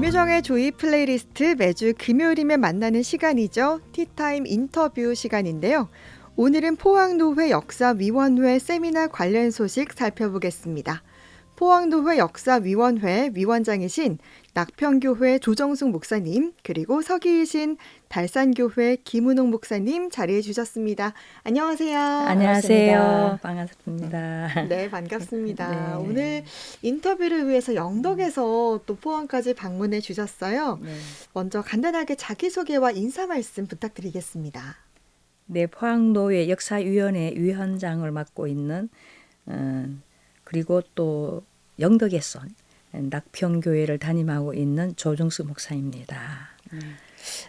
김유정의 조이 플레이리스트 매주 금요일이면 만나는 시간이죠. 티타임 인터뷰 시간인데요. 오늘은 포항노회 역사위원회 세미나 관련 소식 살펴보겠습니다. 포항노회 역사위원회 위원장이신 낙평교회 조정숙 목사님, 그리고 서기이신 달산교회 김은옥 목사님 자리해 주셨습니다. 안녕하세요. 안녕하세요. 반갑습니다. 네, 반갑습니다. 네. 오늘 인터뷰를 위해서 영덕에서 또 포항까지 방문해 주셨어요. 네. 먼저 간단하게 자기소개와 인사 말씀 부탁드리겠습니다. 네, 포항노회 역사위원회 위원장을 맡고 있는 그리고 또 영덕에서 낙평교회를 담임하고 있는 조정숙 목사입니다.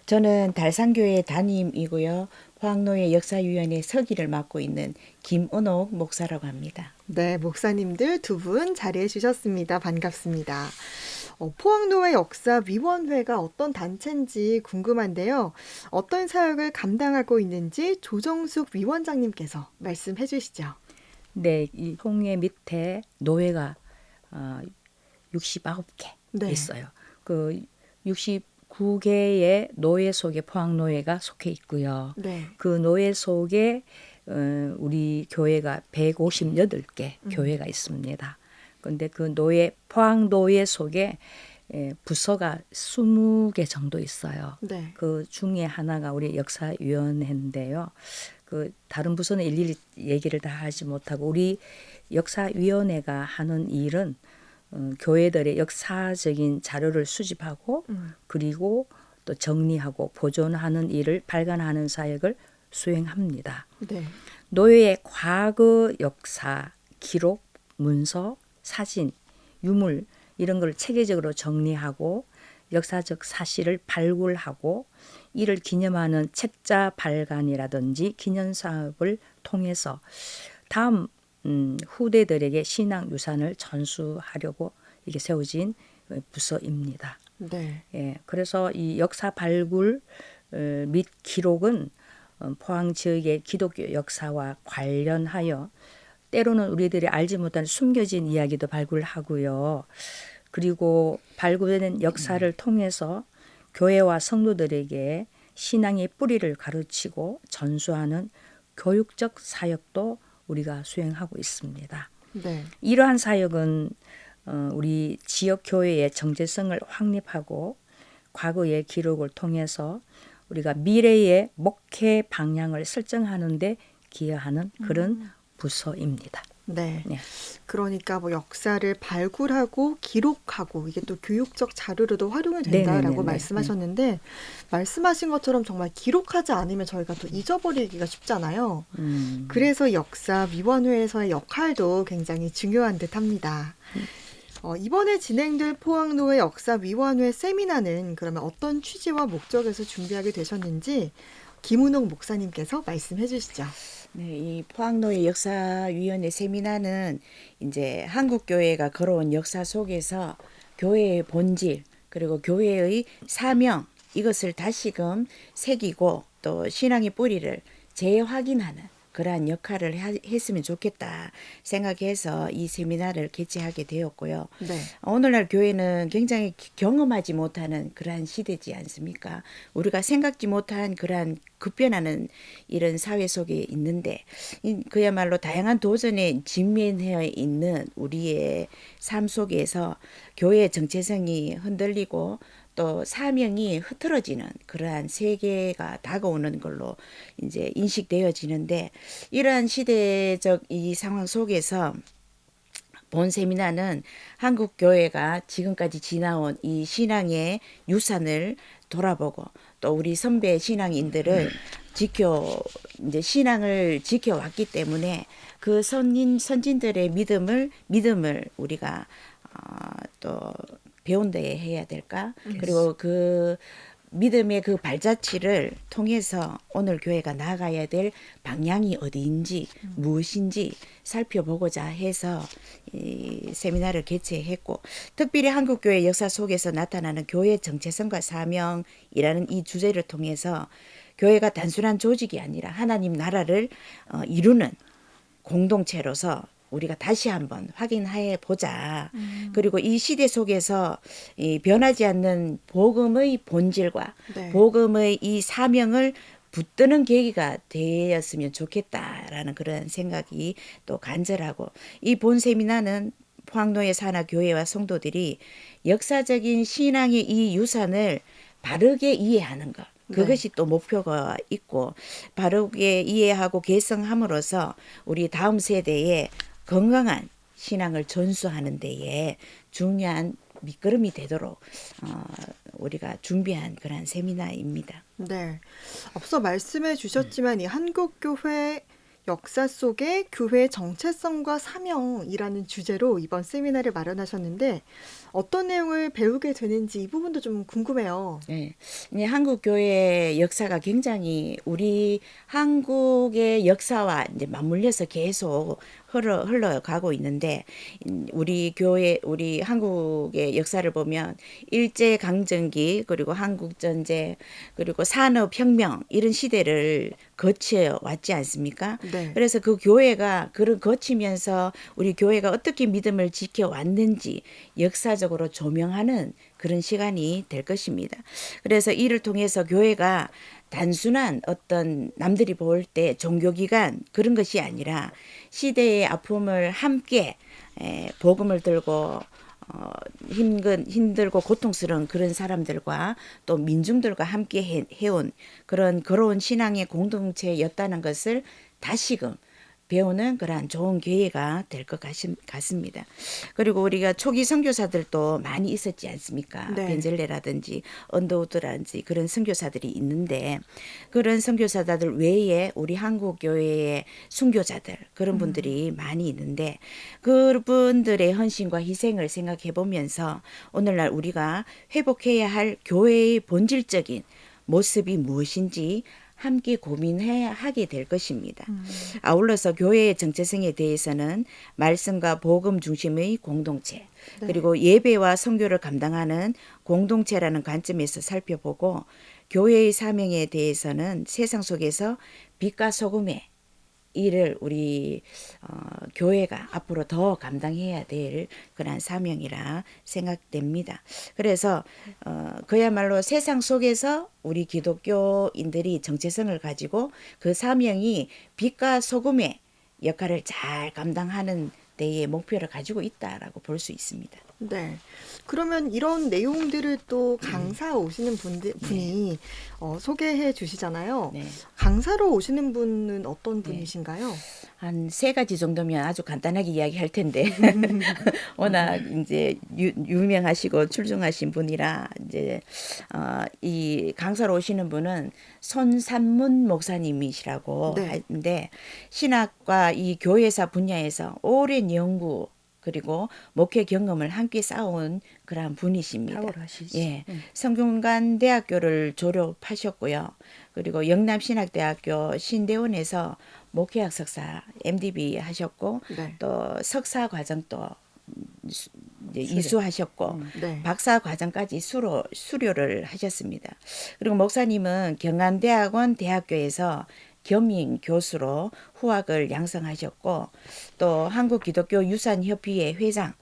저는 달산교회 담임이고요. 포항노회 역사위원회 서기를 맡고 있는 김은옥 목사라고 합니다. 네, 목사님들 두 분 자리해 주셨습니다. 반갑습니다. 포항노회 역사위원회가 어떤 단체인지 궁금한데요. 어떤 사역을 감당하고 있는지 조정숙 위원장님께서 말씀해 주시죠. 네, 이 통의 밑에 노회가 69개 네. 있어요. 그 69개의 노회 속에 포항노회가 속해 있고요. 네. 그 노회 속에 우리 교회가 158개 교회가 있습니다. 그런데 그 노회 포항노회 속에 부서가 20개 정도 있어요. 네. 그 중에 하나가 우리 역사위원회인데요. 그 다른 부서는 일일이 얘기를 다 하지 못하고 우리 역사위원회가 하는 일은 교회들의 역사적인 자료를 수집하고 그리고 또 정리하고 보존하는 일을 발간하는 사역을 수행합니다. 네. 노예의 과거 역사, 기록, 문서, 사진, 유물 이런 걸 체계적으로 정리하고 역사적 사실을 발굴하고 이를 기념하는 책자 발간이라든지 기념 사업을 통해서 다음 후대들에게 신앙 유산을 전수하려고 이게 세워진 부서입니다. 네. 예, 그래서 이 역사 발굴 및 기록은 포항 지역의 기독교 역사와 관련하여 때로는 우리들이 알지 못한 숨겨진 이야기도 발굴하고요. 그리고 발굴된 역사를 통해서 교회와 성도들에게 신앙의 뿌리를 가르치고 전수하는 교육적 사역도 우리가 수행하고 있습니다. 네. 이러한 사역은 우리 지역 교회의 정체성을 확립하고 과거의 기록을 통해서 우리가 미래의 목회 방향을 설정하는 데 기여하는 그런 부서입니다. 네. 네. 그러니까 뭐 역사를 발굴하고 기록하고 이게 또 교육적 자료로도 활용이 된다라고 네네네네. 말씀하셨는데 말씀하신 것처럼 정말 기록하지 않으면 저희가 또 잊어버리기가 쉽잖아요. 그래서 역사위원회에서의 역할도 굉장히 중요한 듯합니다. 이번에 진행될 포항노회 역사위원회 세미나는 그러면 어떤 취지와 목적에서 준비하게 되셨는지 김은옥 목사님께서 말씀해 주시죠. 네, 이 포항노회 역사위원회 세미나는 이제 한국 교회가 걸어온 역사 속에서 교회의 본질 그리고 교회의 사명 이것을 다시금 새기고 또 신앙의 뿌리를 재확인하는 그러한 역할을 했으면 좋겠다 생각해서 이 세미나를 개최하게 되었고요. 네. 오늘날 교회는 굉장히 경험하지 못하는 그러한 시대지 않습니까? 우리가 생각지 못한 그러한 급변하는 이런 사회 속에 있는데 그야말로 다양한 도전에 직면해 있는 우리의 삶 속에서 교회의 정체성이 흔들리고 또 사명이 흐트러지는 그러한 세계가 다가오는 걸로 이제 인식되어지는데 이러한 시대적 이 상황 속에서 본 세미나는 한국 교회가 지금까지 지나온 이 신앙의 유산을 돌아보고 또 우리 선배 신앙인들을 이제 신앙을 지켜왔기 때문에 그 선진들의 믿음을 우리가 또 배운다야 해야 될까? 그리고 그 믿음의 그 발자취를 통해서 오늘 교회가 나아가야 될 방향이 어디인지 무엇인지 살펴보고자 해서 이 세미나를 개최했고 특별히 한국교회 역사 속에서 나타나는 교회 정체성과 사명이라는 이 주제를 통해서 교회가 단순한 조직이 아니라 하나님 나라를 이루는 공동체로서 우리가 다시 한번 확인해 보자. 그리고 이 시대 속에서 이 변하지 않는 복음의 본질과 네. 복음의 이 사명을 붙드는 계기가 되었으면 좋겠다라는 그런 생각이 또 간절하고, 이 본 세미나는 포항노예 산하교회와 성도들이 역사적인 신앙의 이 유산을 바르게 이해하는 것, 그것이 또 목표가 있고, 바르게 이해하고 개성함으로써 우리 다음 세대에 건강한 신앙을 전수하는 데에 중요한 밑거름이 되도록 우리가 준비한 그런 세미나입니다. 네. 앞서 말씀해 주셨지만 이 한국교회 역사 속의 교회의 정체성과 사명이라는 주제로 이번 세미나를 마련하셨는데 어떤 내용을 배우게 되는지 이 부분도 좀 궁금해요. 네. 이제 한국 교회의 역사가 굉장히 우리 한국의 역사와 이제 맞물려서 계속 흘러가고 있는데, 우리 교회, 우리 한국의 역사를 보면 일제 강점기, 그리고 한국 전쟁, 그리고 산업 혁명 이런 시대를 거쳐 왔지 않습니까? 네. 그래서 그 교회가 그런 거치면서 우리 교회가 어떻게 믿음을 지켜왔는지 역사적으로 조명하는 그런 시간이 될 것입니다. 그래서 이를 통해서 교회가 단순한 어떤 남들이 볼 때 종교기관 그런 것이 아니라 시대의 아픔을 함께 복음을 들고 힘들고 고통스러운 그런 사람들과 또 민중들과 함께 해온 그런 걸어온 신앙의 공동체였다는 것을 다시금 배우는 그러한 좋은 기회가 될 것 같습니다. 그리고 우리가 초기 선교사들도 많이 있었지 않습니까? 네. 벤젤레라든지 언더우드라든지 그런 선교사들이 있는데, 그런 선교사들 외에 우리 한국 교회의 순교자들 그런 분들이 많이 있는데, 그분들의 헌신과 희생을 생각해 보면서 오늘날 우리가 회복해야 할 교회의 본질적인 모습이 무엇인지 함께 고민해야 하게 될 것입니다. 아울러서 교회의 정체성에 대해서는 말씀과 복음 중심의 공동체, 그리고 예배와 선교를 감당하는 공동체라는 관점에서 살펴보고, 교회의 사명에 대해서는 세상 속에서 빛과 소금의 일을 우리 교회가 앞으로 더 감당해야 될 그런 사명이라 생각됩니다. 그래서 그야말로 세상 속에서 우리 기독교인들이 정체성을 가지고 그 사명이 빛과 소금의 역할을 잘 감당하는 데에 목표를 가지고 있다라고 볼 수 있습니다. 네. 그러면 이런 내용들을 또 강사 오시는 분이 소개해 주시잖아요. 네. 강사로 오시는 분은 어떤 분이신가요? 한 3가지 정도면 아주 간단하게 이야기할 텐데 워낙 이제 유명하시고 출중하신 분이라, 이제 이 강사로 오시는 분은 손산문 목사님이시라고 네. 하는데, 신학과 이 교회사 분야에서 오랜 연구 그리고 목회 경험을 함께 쌓아온 그러한 분이십니다. 탁월하시지. 예, 성균관대학교를 졸업하셨고요. 그리고 영남신학대학교 신대원에서 목회학 석사 MDB 하셨고, 네. 또 석사 과정도 이제 이수하셨고, 네. 박사 과정까지 수료를 하셨습니다. 그리고 목사님은 경안대학원 대학교에서 겸임 교수로 후학을 양성하셨고, 또 한국기독교유산협의회 회장,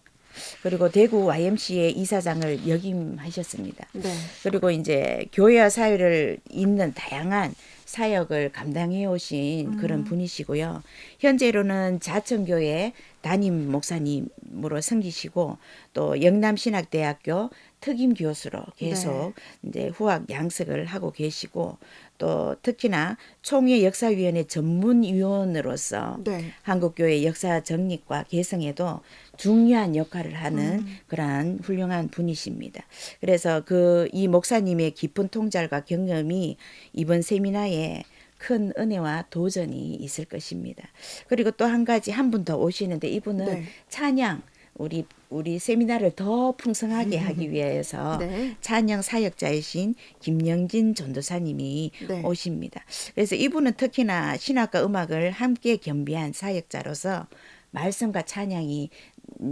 그리고 대구 YMCA 이사장을 역임하셨습니다. 네. 그리고 이제 교회와 사회를 잇는 다양한 사역을 감당해 오신 그런 분이시고요. 현재로는 자천교회 담임 목사님으로 섬기시고, 또 영남신학대학교 특임 교수로 계속 이제 후학 양석을 하고 계시고, 또 특히나 총회 역사위원회 전문위원으로서 네. 한국교회 역사 정립과 개성에도 중요한 역할을 하는 그러한 훌륭한 분이십니다. 그래서 이 목사님의 깊은 통찰과 경험이 이번 세미나에 큰 은혜와 도전이 있을 것입니다. 그리고 또 한 가지, 한 분 더 오시는데, 이분은 네. 찬양, 우리 세미나를 더 풍성하게 하기 위해서 네. 찬양 사역자이신 김영진 전도사님이 네. 오십니다. 그래서 이분은 특히나 신학과 음악을 함께 겸비한 사역자로서 말씀과 찬양이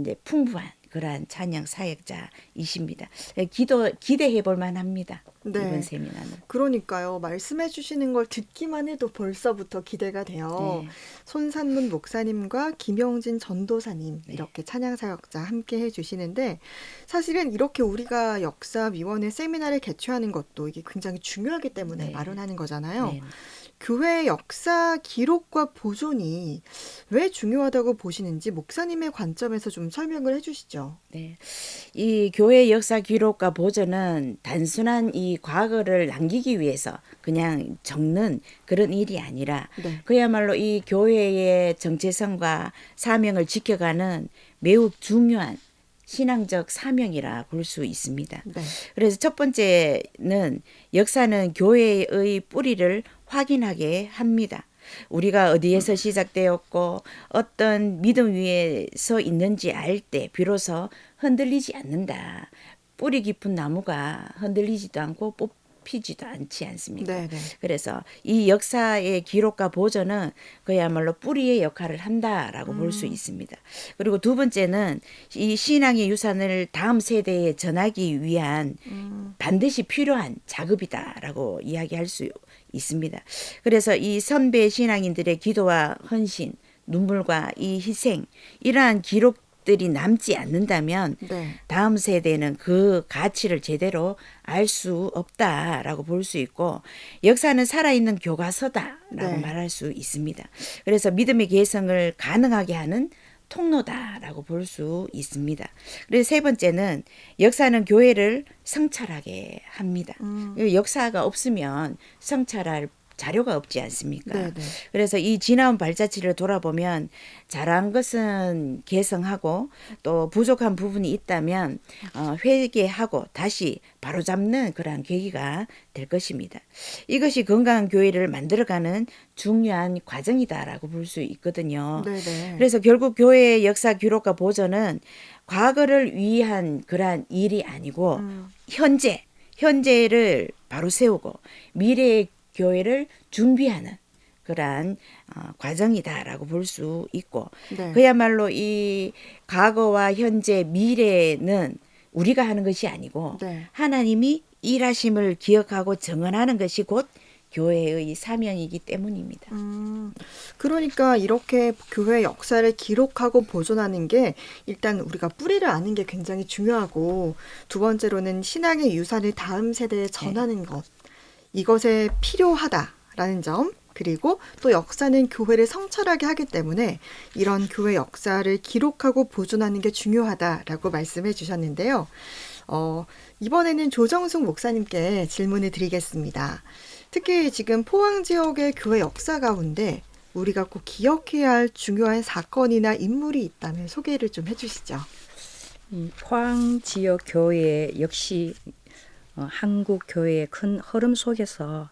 이제 풍부한 그러한 찬양 사역자이십니다. 기대해 볼 만합니다. 네. 이번 세미나는. 그러니까요. 말씀해 주시는 걸 듣기만 해도 벌써부터 기대가 돼요. 네. 손산문 목사님과 김영진 전도사님 네. 이렇게 찬양 사역자 함께 해 주시는데 사실은 이렇게 우리가 역사위원회 세미나를 개최하는 것도 이게 굉장히 중요하기 때문에 네. 마련하는 거잖아요. 네. 교회의 역사 기록과 보존이 왜 중요하다고 보시는지 목사님의 관점에서 좀 설명을 해 주시죠. 네. 이 교회 역사 기록과 보존은 단순한 이 과거를 남기기 위해서 그냥 적는 그런 일이 아니라 네. 그야말로 이 교회의 정체성과 사명을 지켜가는 매우 중요한 신앙적 사명이라 볼 수 있습니다. 네. 그래서 첫 번째는 역사는 교회의 뿌리를 확인하게 합니다. 우리가 어디에서 시작되었고 어떤 믿음 위에 서 있는지 알 때 비로소 흔들리지 않는다. 뿌리 깊은 나무가 흔들리지도 않고 뽑히지도 않지 않습니까? 네, 네. 그래서 이 역사의 기록과 보존은 그야말로 뿌리의 역할을 한다라고 볼 수 있습니다. 그리고 두 번째는 이 신앙의 유산을 다음 세대에 전하기 위한 반드시 필요한 작업이다라고 이야기할 수 있습니다. 그래서 이 선배 신앙인들의 기도와 헌신, 눈물과 이 희생 이러한 기록들이 남지 않는다면 네. 다음 세대는 그 가치를 제대로 알 수 없다라고 볼 수 있고 역사는 살아있는 교과서다라고 네. 말할 수 있습니다. 그래서 믿음의 계승을 가능하게 하는 통로다라고 볼 수 있습니다. 그래서 세 번째는 역사는 교회를 성찰하게 합니다. 역사가 없으면 성찰할 자료가 없지 않습니까? 네, 네. 그래서 이 지나온 발자취를 돌아보면 잘한 것은 개성하고 또 부족한 부분이 있다면 회개하고 다시 바로잡는 그러한 계기가 될 것입니다. 이것이 건강한 교회를 만들어가는 중요한 과정이다라고 볼 수 있거든요. 네, 네. 그래서 결국 교회의 역사 기록과 보존은 과거를 위한 그러한 일이 아니고 현재를 바로 세우고 미래의 교회를 준비하는 그러한 과정이다라고 볼 수 있고 네. 그야말로 이 과거와 현재 미래는 우리가 하는 것이 아니고 네. 하나님이 일하심을 기억하고 정언하는 것이 곧 교회의 사명이기 때문입니다. 그러니까 이렇게 교회 역사를 기록하고 보존하는 게 일단 우리가 뿌리를 아는 게 굉장히 중요하고 두 번째로는 신앙의 유산을 다음 세대에 전하는 것. 이것에 필요하다라는 점. 그리고 또 역사는 교회를 성찰하게 하기 때문에 이런 교회 역사를 기록하고 보존하는 게 중요하다라고 말씀해 주셨는데요. 이번에는 조정숙 목사님께 질문을 드리겠습니다. 특히 지금 포항 지역의 교회 역사 가운데 우리가 꼭 기억해야 할 중요한 사건이나 인물이 있다면 소개를 좀 해주시죠. 포항 지역 교회 역시 한국 교회의 큰 흐름 속에서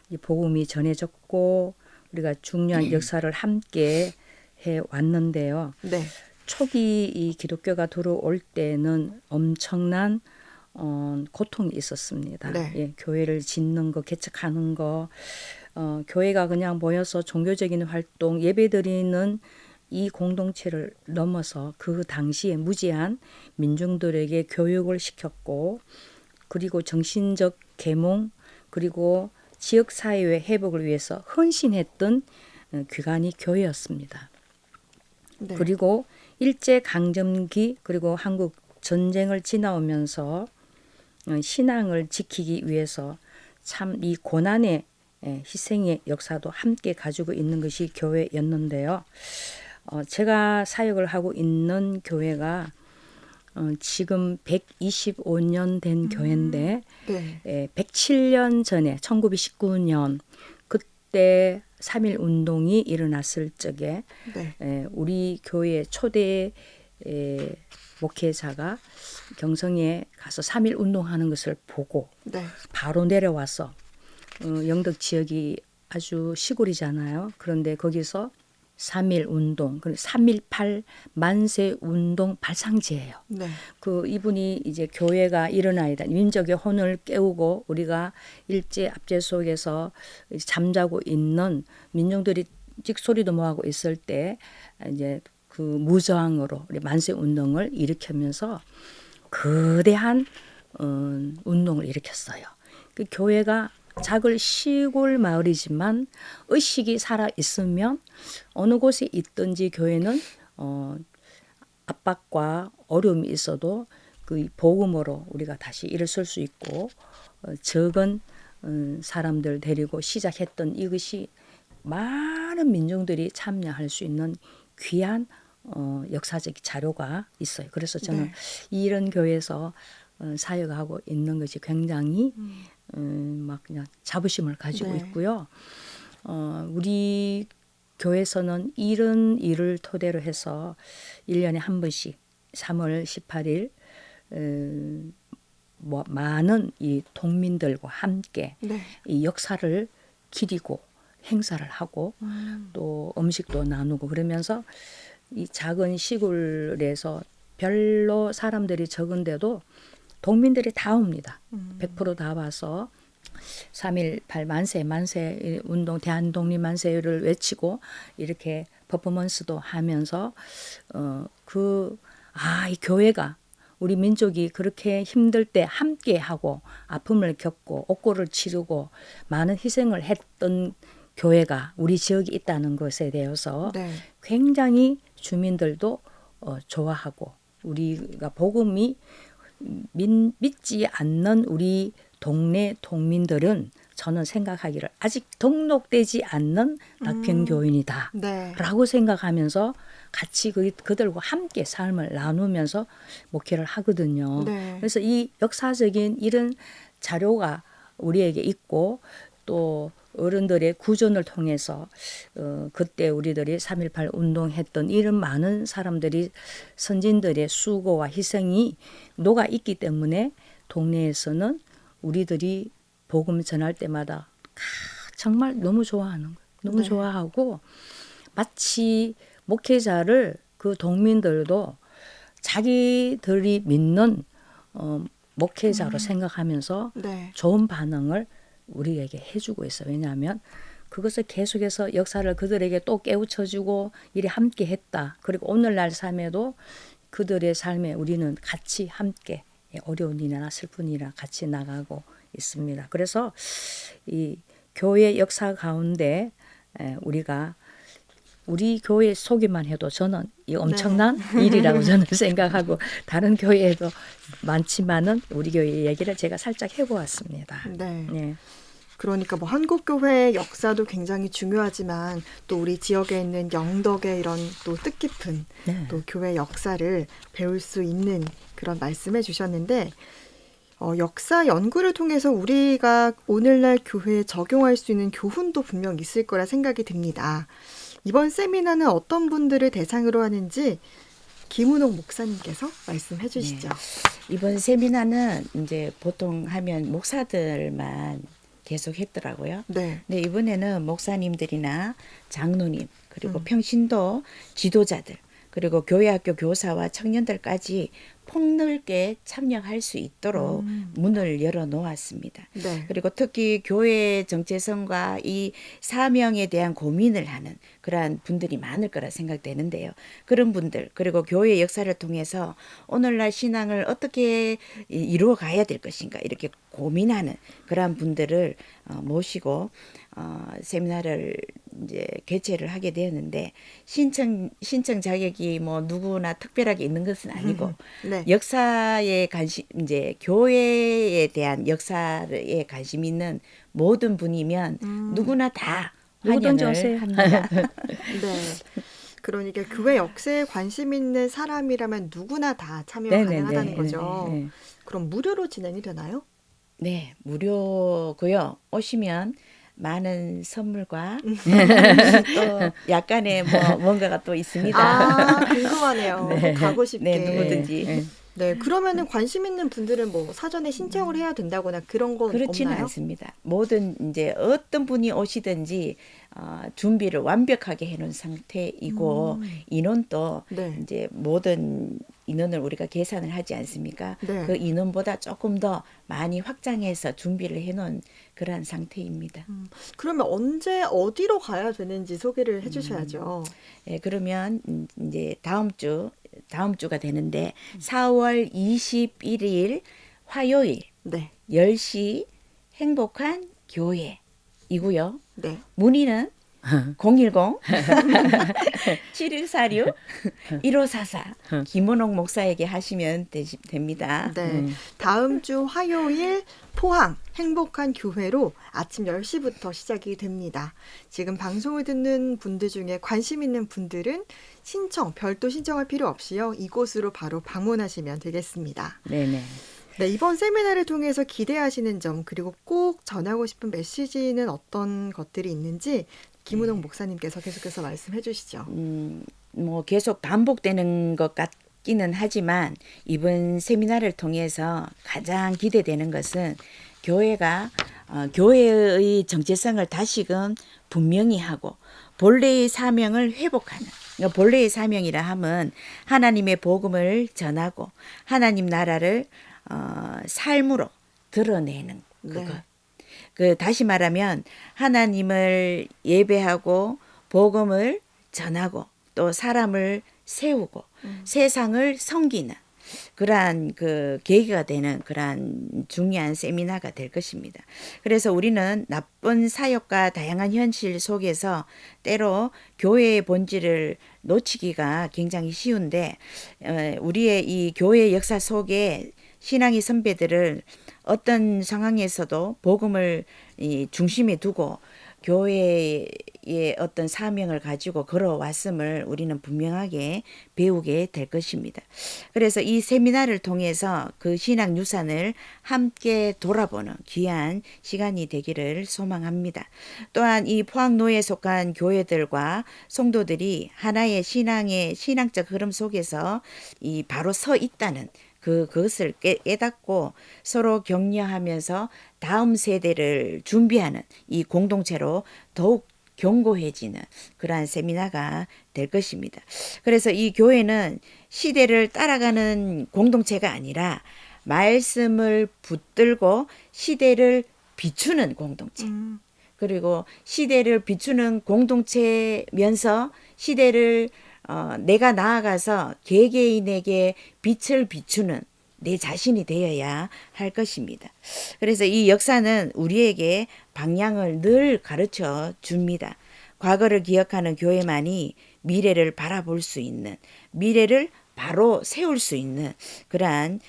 이 복음이 전해졌고 우리가 중요한 역사를 함께 해 왔는데요. 네. 초기 이 기독교가 들어올 때는 엄청난 고통이 있었습니다. 네. 예, 교회를 짓는 거, 개척하는 거, 교회가 그냥 모여서 종교적인 활동, 예배드리는 이 공동체를 넘어서 그 당시에 무지한 민중들에게 교육을 시켰고, 그리고 정신적 계몽, 그리고 지역 사회의 회복을 위해서 헌신했던 기관이 교회였습니다. 네. 그리고 일제 강점기 그리고 한국 전쟁을 지나오면서 신앙을 지키기 위해서 참 이 고난의 희생의 역사도 함께 가지고 있는 것이 교회였는데요. 제가 사역을 하고 있는 교회가 지금 125년 된 교회인데 네. 107년 전에 1919년 그때 3.1 운동이 일어났을 적에 네. 우리 교회 초대 목회자가 경성에 가서 3.1 운동하는 것을 보고 네. 바로 내려와서 영덕 지역이 아주 시골이잖아요. 그런데 거기서 3.1 운동, 3.18 만세 운동 발상지예요. 네. 그 이분이 이제 교회가 일어나야다. 민족의 혼을 깨우고 우리가 일제 압제 속에서 잠자고 있는 민중들이 찍소리도 뭐하고 있을 때 이제 그 무저항으로 우리 만세 운동을 일으키면서 거대한 운동을 일으켰어요. 그 교회가 작은 시골 마을이지만 의식이 살아 있으면 어느 곳에 있든지 교회는 압박과 어려움이 있어도 그 복음으로 우리가 다시 일어설 수 있고 적은 사람들 데리고 시작했던 이것이 많은 민중들이 참여할 수 있는 귀한 역사적 자료가 있어요. 그래서 저는 네. 이런 교회에서 사역하고 있는 것이 굉장히 막 그냥 자부심을 가지고 네. 있고요. 우리 교회에서는 이런 일을 토대로 해서 1년에 한 번씩 3월 18일 뭐 많은 이 동민들과 함께 네. 이 역사를 기리고 행사를 하고 또 음식도 나누고 그러면서 이 작은 시골에서 별로 사람들이 적은데도 동민들이 다 옵니다. 100%다 와서 3.18 만세 운동 대한독립 만세를 외치고 이렇게 퍼포먼스도 하면서 이 교회가 우리 민족이 그렇게 힘들 때 함께하고 아픔을 겪고 옥고를 치르고 많은 희생을 했던 교회가 우리 지역에 있다는 것에 대해서 네. 굉장히 주민들도 좋아하고 우리가 복음이 믿지 않는 우리 동네 동민들은 저는 생각하기를 아직 등록되지 않는 낙평교인이다 네. 라고 생각하면서 같이 그들과 함께 삶을 나누면서 목회를 하거든요. 네. 그래서 이 역사적인 이런 자료가 우리에게 있고 또 어른들의 구전을 통해서 그때 우리들이 3.18 운동했던 이런 많은 사람들이 선진들의 수고와 희생이 녹아 있기 때문에 동네에서는 우리들이 복음 전할 때마다 정말 너무 좋아하는 거예요. 너무 네. 좋아하고 마치 목회자를 그 동민들도 자기들이 믿는 목회자로 생각하면서 네. 좋은 반응을 우리에게 해주고 있어요. 왜냐하면 그것을 계속해서 역사를 그들에게 또 깨우쳐주고 이리 함께 했다. 그리고 오늘날 삶에도 그들의 삶에 우리는 같이 함께 어려운 일이나 슬픈 일이나 같이 나가고 있습니다. 그래서 이 교회 역사 가운데 우리가 우리 교회 소개만 해도 저는 이 엄청난 일이라고 저는 생각하고 다른 교회에도 많지만은 우리 교회 얘기를 제가 살짝 해보았습니다. 네. 네. 그러니까 뭐 한국 교회의 역사도 굉장히 중요하지만 또 우리 지역에 있는 영덕의 이런 또 뜻깊은 네. 또 교회 역사를 배울 수 있는 그런 말씀해 주셨는데 역사 연구를 통해서 우리가 오늘날 교회에 적용할 수 있는 교훈도 분명 있을 거라 생각이 듭니다. 이번 세미나는 어떤 분들을 대상으로 하는지 김은옥 목사님께서 말씀해 주시죠. 이번 세미나는 이제 보통 하면 목사들만 계속 했더라고요. 네. 근데 이번에는 목사님들이나 장로님 그리고 평신도 지도자들 그리고 교회학교 교사와 청년들까지 폭넓게 참여할 수 있도록 문을 열어 놓았습니다. 네. 그리고 특히 교회 정체성과 이 사명에 대한 고민을 하는 그러한 분들이 많을 거라 생각되는데요. 그런 분들 그리고 교회 역사를 통해서 오늘날 신앙을 어떻게 이루어 가야 될 것인가 이렇게 고민하는 그러한 분들을 모시고 세미나를 이제 개최를 하게 되었는데 신청 자격이 뭐 누구나 특별하게 있는 것은 아니고 네. 역사에 관심 이제 교회에 대한 역사에 관심 있는 모든 분이면 누구나 다 누구든지 환영을 오세요. 합니다. 네. 그러니까 교회 역사에 관심 있는 사람이라면 누구나 다 참여 네네네. 가능하다는 거죠. 네. 그럼 무료로 진행이 되나요? 네, 무료고요. 오시면 많은 선물과 또 약간의 뭐 뭔가가 또 있습니다. 아, 궁금하네요. 네. 꼭 가고 싶게. 네, 누구든지. 네. 네, 그러면은 관심 있는 분들은 뭐 사전에 신청을 해야 된다거나 그런 건 그렇지는 없나요? 않습니다. 모든 이제 어떤 분이 오시든지 준비를 완벽하게 해놓은 상태이고 인원도 네. 이제 모든 인원을 우리가 계산을 하지 않습니까? 네. 그 인원보다 조금 더 많이 확장해서 준비를 해놓은 그러한 상태입니다. 그러면 언제 어디로 가야 되는지 소개를 해주셔야죠. 예, 그러면 이제 다음 주가 되는데 4월 21일 화요일 네. 10시 행복한 교회이고요. 네. 문의는 010 7146 1544 김원옥 목사에게 하시면 됩니다. 네. 다음 주 화요일 포항 행복한 교회로 아침 10시부터 시작이 됩니다. 지금 방송을 듣는 분들 중에 관심 있는 분들은 별도 신청할 필요 없이요. 이곳으로 바로 방문하시면 되겠습니다. 네네. 네, 이번 세미나를 통해서 기대하시는 점 그리고 꼭 전하고 싶은 메시지는 어떤 것들이 있는지 김은옥 목사님께서 계속해서 말씀해 주시죠. 뭐 계속 반복되는 것 같기는 하지만 이번 세미나를 통해서 가장 기대되는 것은 교회가 교회의 정체성을 다시금 분명히 하고 본래의 사명을 회복하는, 그러니까 본래의 사명이라 함은 하나님의 복음을 전하고 하나님 나라를 삶으로 드러내는 그것. 네. 다시 말하면 하나님을 예배하고 복음을 전하고 또 사람을 세우고 세상을 섬기는 그러한 계기가 되는 그러한 중요한 세미나가 될 것입니다. 그래서 우리는 나쁜 사역과 다양한 현실 속에서 때로 교회의 본질을 놓치기가 굉장히 쉬운데 우리의 이 교회의 역사 속에 신앙의 선배들을 어떤 상황에서도 복음을 중심에 두고 교회의 어떤 사명을 가지고 걸어왔음을 우리는 분명하게 배우게 될 것입니다. 그래서 이 세미나를 통해서 그 신앙 유산을 함께 돌아보는 귀한 시간이 되기를 소망합니다. 또한 이 포항노에 속한 교회들과 성도들이 하나의 신앙적 흐름 속에서 바로 서 있다는 그것을 깨닫고 서로 격려하면서 다음 세대를 준비하는 이 공동체로 더욱 견고해지는 그러한 세미나가 될 것입니다. 그래서 이 교회는 시대를 따라가는 공동체가 아니라 말씀을 붙들고 시대를 비추는 공동체. 그리고 시대를 비추는 공동체면서 시대를 내가 나아가서 개개인에게 빛을 비추는 내 자신이 되어야 할 것입니다. 그래서 이 역사는 우리에게 방향을 늘 가르쳐 줍니다. 과거를 기억하는 교회만이 미래를 바라볼 수 있는, 미래를 바로 세울 수 있는 그러한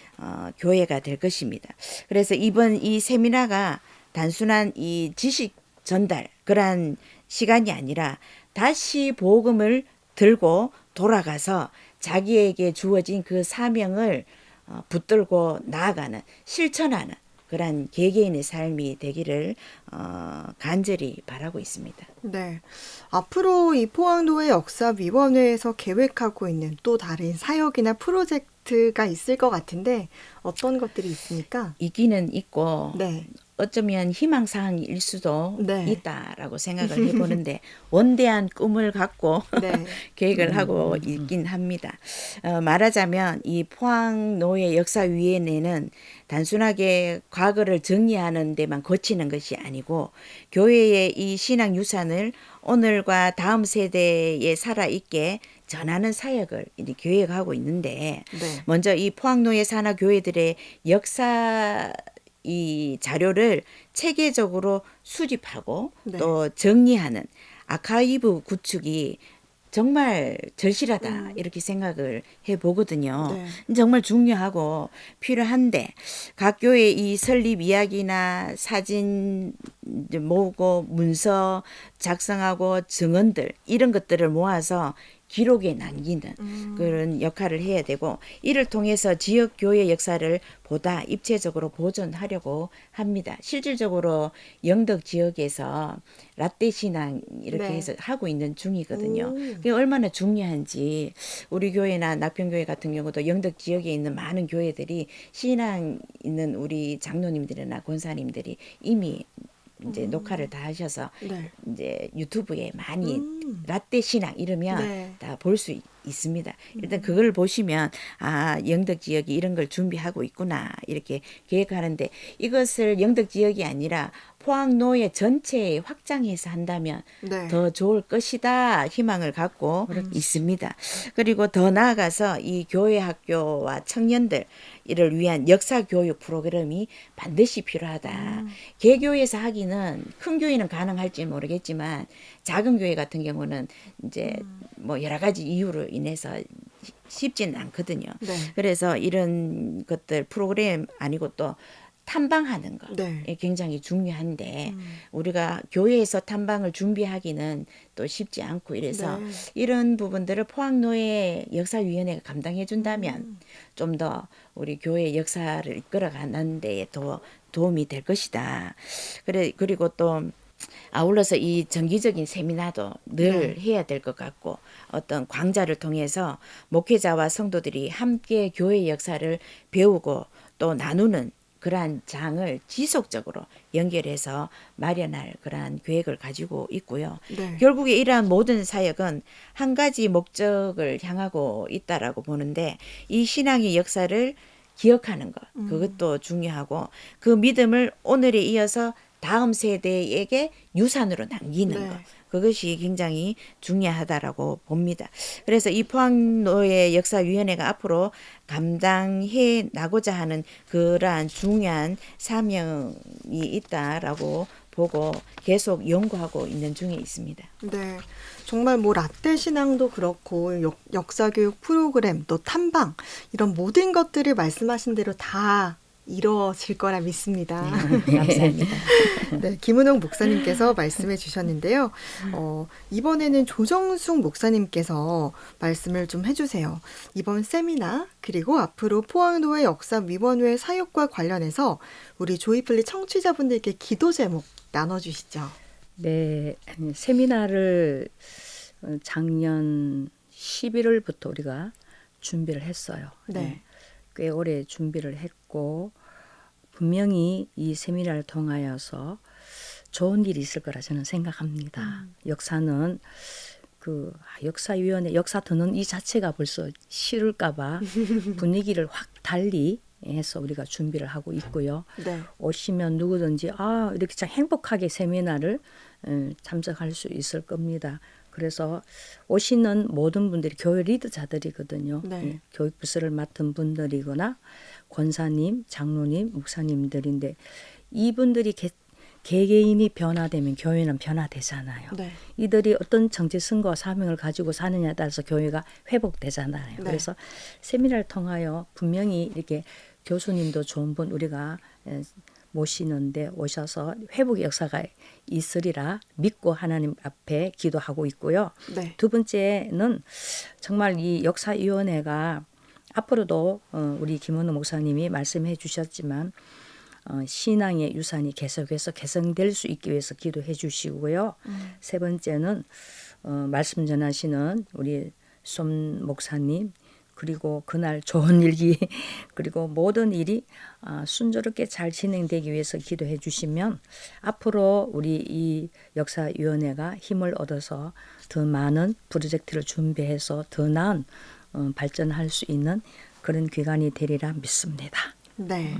교회가 될 것입니다. 그래서 이번 이 세미나가 단순한 이 지식 전달 그러한 시간이 아니라 다시 복음을 들고 돌아가서 자기에게 주어진 그 사명을 붙들고 나아가는 실천하는 그런 개개인의 삶이 되기를 간절히 바라고 있습니다. 네. 앞으로 이 포항도의 역사위원회에서 계획하고 있는 또 다른 사역이나 프로젝트가 있을 것 같은데 어떤 것들이 있습니까? 있기는 있고 네. 어쩌면 희망사항일 수도 네. 있다라고 생각을 해보는데 원대한 꿈을 갖고 네. 계획을 하고 있긴 합니다. 말하자면 이 포항노예 역사위원회는 단순하게 과거를 정리하는 데만 거치는 것이 아니고 교회의 이 신앙 유산을 오늘과 다음 세대에 살아있게 전하는 사역을 계획하고 있는데 네. 먼저 이 포항노예 산하 교회들의 역사 이 자료를 체계적으로 수집하고 네. 또 정리하는 아카이브 구축이 정말 절실하다 이렇게 생각을 해보거든요. 네. 정말 중요하고 필요한데 각 교회 이 설립 이야기나 사진 모으고 문서 작성하고 증언들 이런 것들을 모아서 기록에 남기는 그런 역할을 해야 되고 이를 통해서 지역 교회 역사를 보다 입체적으로 보존하려고 합니다. 실질적으로 영덕 지역에서 라떼 신앙 이렇게 네. 해서 하고 있는 중이거든요. 오. 그게 얼마나 중요한지 우리 교회나 낙평교회 같은 경우도 영덕 지역에 있는 많은 교회들이 신앙 있는 우리 장로님들이나 권사님들이 이미 이제 녹화를 다 하셔서 네. 이제 유튜브에 많이 라떼 신앙 이러면 네. 다 볼 수 있습니다. 일단 그걸 보시면 아 영덕 지역이 이런 걸 준비하고 있구나 이렇게 계획하는데 이것을 영덕 지역이 아니라 포항노예 전체에 확장해서 한다면 네. 더 좋을 것이다 희망을 갖고 있습니다. 그리고 더 나아가서 이 교회 학교와 청년들 이를 위한 역사 교육 프로그램이 반드시 필요하다. 개교에서 하기는 큰 교회는 가능할지 모르겠지만 작은 교회 같은 경우는 이제 뭐 여러 가지 이유로 인해서 쉽지는 않거든요. 네. 그래서 이런 것들 프로그램 아니고 또 탐방하는 거 네. 굉장히 중요한데 우리가 교회에서 탐방을 준비하기는 또 쉽지 않고 이래서 네. 이런 부분들을 포항노예 역사위원회가 감당해 준다면 좀 더 우리 교회 역사를 이끌어가는 데에 더 도움이 될 것이다. 그리고 또 아울러서 이 정기적인 세미나도 늘 해야 될 것 같고 어떤 광자를 통해서 목회자와 성도들이 함께 교회 역사를 배우고 또 나누는 그러한 장을 지속적으로 연결해서 마련할 그러한 계획을 가지고 있고요. 네. 결국에 이러한 모든 사역은 한 가지 목적을 향하고 있다라고 보는데 이 신앙의 역사를 기억하는 것 그것도 중요하고 그 믿음을 오늘에 이어서 다음 세대에게 유산으로 남기는 네. 것 그것이 굉장히 중요하다라고 봅니다. 그래서 이 포항노예 역사위원회가 앞으로 감당해 나고자 하는 그러한 중요한 사명이 있다라고 보고 계속 연구하고 있는 중에 있습니다. 네. 정말 뭐 라떼 신앙도 그렇고 역사교육 프로그램 또 탐방 이런 모든 것들을 말씀하신 대로 다 이루어질 거라 믿습니다. 감사합니다. 네, 김은홍 목사님께서 말씀해 주셨는데요. 이번에는 조정숙 목사님께서 말씀을 좀 해주세요. 이번 세미나 그리고 앞으로 포항노예 역사위원회 사역과 관련해서 우리 조이플리 청취자분들께 기도 제목 나눠주시죠. 네, 세미나를 작년 11월부터 우리가 준비를 했어요. 네. 꽤 오래 준비를 했고 분명히 이 세미나를 통하여서 좋은 일이 있을 거라 저는 생각합니다. 역사는 역사위원회 역사 듣는 이 자체가 벌써 싫을까봐 분위기를 확 달리 해서 우리가 준비를 하고 있고요. 네. 오시면 누구든지 이렇게 참 행복하게 세미나를 참석할 수 있을 겁니다. 그래서 오시는 모든 분들이 교회 리더자들이거든요. 네. 교육 부서를 맡은 분들이거나 권사님, 장로님, 목사님들인데 이분들이 개개인이 변화되면 교회는 변화되잖아요. 네. 이들이 어떤 정체성과 사명을 가지고 사느냐에 따라서 교회가 회복되잖아요. 네. 그래서 세미나를 통하여 분명히 이렇게 교수님도 좋은 분 우리가 모시는데 오셔서 회복의 역사가 있으리라 믿고 하나님 앞에 기도하고 있고요. 네. 두 번째는 정말 이 역사위원회가 앞으로도 우리 김은호 목사님이 말씀해 주셨지만 신앙의 유산이 계속해서 개성될 수 있기 위해서 기도해 주시고요. 세 번째는 말씀 전하시는 우리 손 목사님 그리고 그날 좋은 일기 그리고 모든 일이 순조롭게 잘 진행되기 위해서 기도해 주시면 앞으로 우리 이 역사위원회가 힘을 얻어서 더 많은 프로젝트를 준비해서 더 나은 발전할 수 있는 그런 기관이 되리라 믿습니다. 네.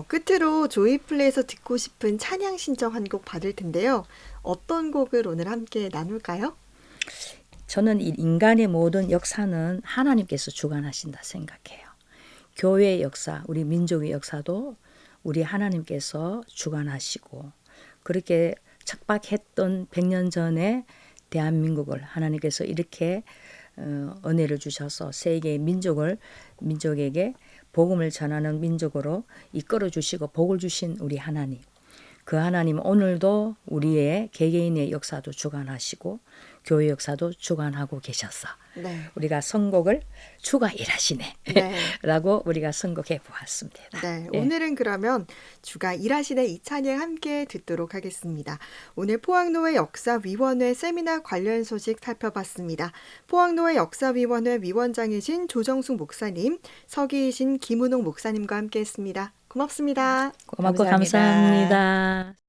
끝으로 조이플레이에서 듣고 싶은 찬양 신청 한 곡 받을 텐데요. 어떤 곡을 오늘 함께 나눌까요? 저는 이 인간의 모든 역사는 하나님께서 주관하신다 생각해요. 교회의 역사, 우리 민족의 역사도 우리 하나님께서 주관하시고 그렇게 척박했던 100년 전에 대한민국을 하나님께서 이렇게 은혜를 주셔서 세계의 민족에게 복음을 전하는 민족으로 이끌어 주시고 복을 주신 우리 하나님. 그 하나님은 오늘도 우리의 개개인의 역사도 주관하시고 교회 역사도 주관하고 계셔서 네. 우리가 선곡을 주가 일하시네 네. 라고 우리가 선곡해 보았습니다. 네, 예. 오늘은 그러면 주가 일하시네 이 찬양 함께 듣도록 하겠습니다. 오늘 포항노예 역사위원회 세미나 관련 소식 살펴봤습니다. 포항노예 역사위원회 위원장이신 조정숙 목사님, 서기이신 김은홍 목사님과 함께했습니다. 고맙습니다. 고맙고 감사합니다. 감사합니다.